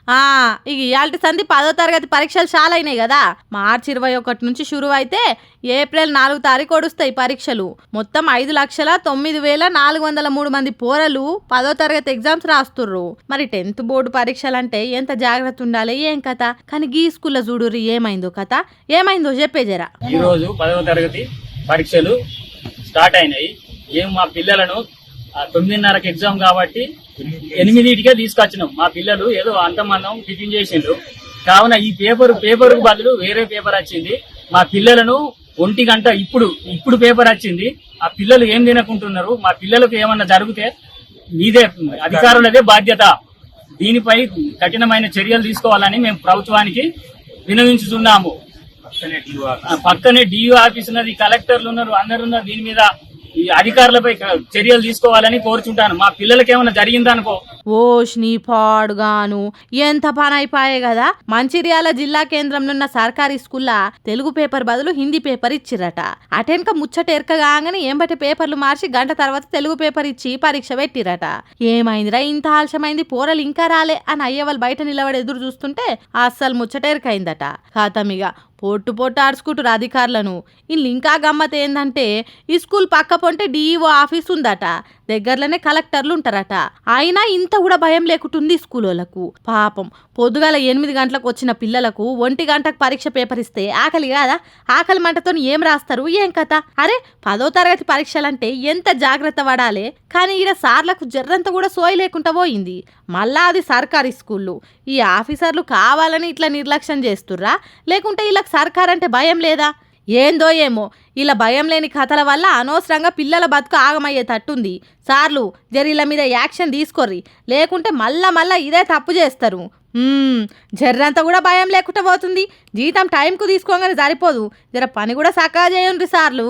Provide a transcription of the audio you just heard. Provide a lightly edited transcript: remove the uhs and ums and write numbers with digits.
ఆ ఇక ఇయాల్టి సంధి 10వ తరగతి పరీక్షలు చాలా అయినాయి కదా. మార్చి 21 నుంచి షురు అయితే ఏప్రిల్ 4 తారీఖు ఒడుస్తాయి పరీక్షలు. మొత్తం 5,09,403 మంది పోరలు 10వ తరగతి ఎగ్జామ్స్ రాస్తుర్రు. మరి 10th బోర్డు పరీక్షలు అంటే ఎంత జాగ్రత్త ఉండాలి ఏం కథ. కానీ గీ స్కూల్లో చూడుర్రి ఏమైందో కథ. ఏమైందో చెప్పేజరా. ఈ రోజు 10వ తరగతి పరీక్షలు స్టార్ట్ అయినాయి. మా పిల్లలను 9:30కి ఎగ్జామ్ కాబట్టి 8కే తీసుకొచ్చినాం. మా పిల్లలు ఏదో అంతమందం టిఫిన్ చేసిండ్రు కావున ఈ పేపర్ బదులు వేరే పేపర్ వచ్చింది. మా పిల్లలను 1 గంట ఇప్పుడు పేపర్ వచ్చింది. ఆ పిల్లలు ఏం తినకుంటున్నారు. మా పిల్లలకు ఏమన్నా జరిగితే మీదే అధికారులదే బాధ్యత. దీనిపై కఠినమైన చర్యలు తీసుకోవాలని మేము ప్రభుత్వానికి విన్నవించుతున్నాము. పక్కనే డిఓ ఆఫీస్ ఉన్నది, కలెక్టర్లు ఉన్నారు, అందరు ఉన్నారు. దీని మీద ఈ అధికారులపై చర్యలు తీసుకోవాలని కోరుచుంటాను. మా పిల్లలకి ఏమైనా జరిగిందనుకో ఓష్ని పాడుగాను ఎంత పని అయిపోయాయి కదా. మంచిర్యాల జిల్లా కేంద్రంలో ఉన్న సర్కారీ స్కూల్లా తెలుగు పేపర్ బదులు హిందీ పేపర్ ఇచ్చిరట. అటెనక ముచ్చట ఎరకగానే ఏంబట్టి పేపర్లు మార్చి గంట తర్వాత తెలుగు పేపర్ ఇచ్చి పరీక్ష పెట్టిరట. ఏమైందిరా ఇంత ఆలస్యమైంది, పోరలు ఇంకా రాలే అని అయ్యవాళ్ళు బయట నిలబడి ఎదురు చూస్తుంటే అస్సలు ముచ్చట ఎరకైందట. ఖాతమిగా పొట్టు ఆడుచుకుంటారు అధికారులను. వీళ్ళు ఇంకా గమ్మత్ ఏందంటే ఈ స్కూల్ పక్క పొంటే డిఈఓ ఆఫీస్ ఉందట, దగ్గరలోనే కలెక్టర్లు ఉంటారట. అయినా ఇంత కూడా భయం లేకుంటుంది స్కూల్ వాళ్ళకు. పాపం పొద్దుగాల 8 గంటలకు వచ్చిన పిల్లలకు 1 గంటకు పరీక్ష పేపర్ ఇస్తే ఆకలి కాదా? ఆకలి మంటతో ఏం రాస్తారు ఏం కథ? అరే 10వ తరగతి పరీక్షలంటే ఎంత జాగ్రత్త పడాలి. కానీ ఈడ సార్లకు జర్రంతా కూడా సోయి లేకుండా పోయింది. మళ్ళా అది సర్కారీ స్కూళ్ళు. ఈ ఆఫీసర్లు కావాలని ఇట్లా నిర్లక్ష్యం చేస్తుర్రా, లేకుంటే వీళ్ళకి సర్కార్ అంటే భయం లేదా? ఏందో ఏమో ఇలా భయం లేని కథల వల్ల అనవసరంగా పిల్లల బతుకు ఆగమయ్యేటట్టుంది. సార్లు జరీల మీద యాక్షన్ తీసుకోర్రి, లేకుంటే మళ్ళా ఇదే తప్పు చేస్తారు. జర్రంతా కూడా భయం లేకుండా పోతుంది. జీతం టైంకు తీసుకోగానే సరిపోదు, జర పని కూడా చక్కగా చేయండి సార్లు.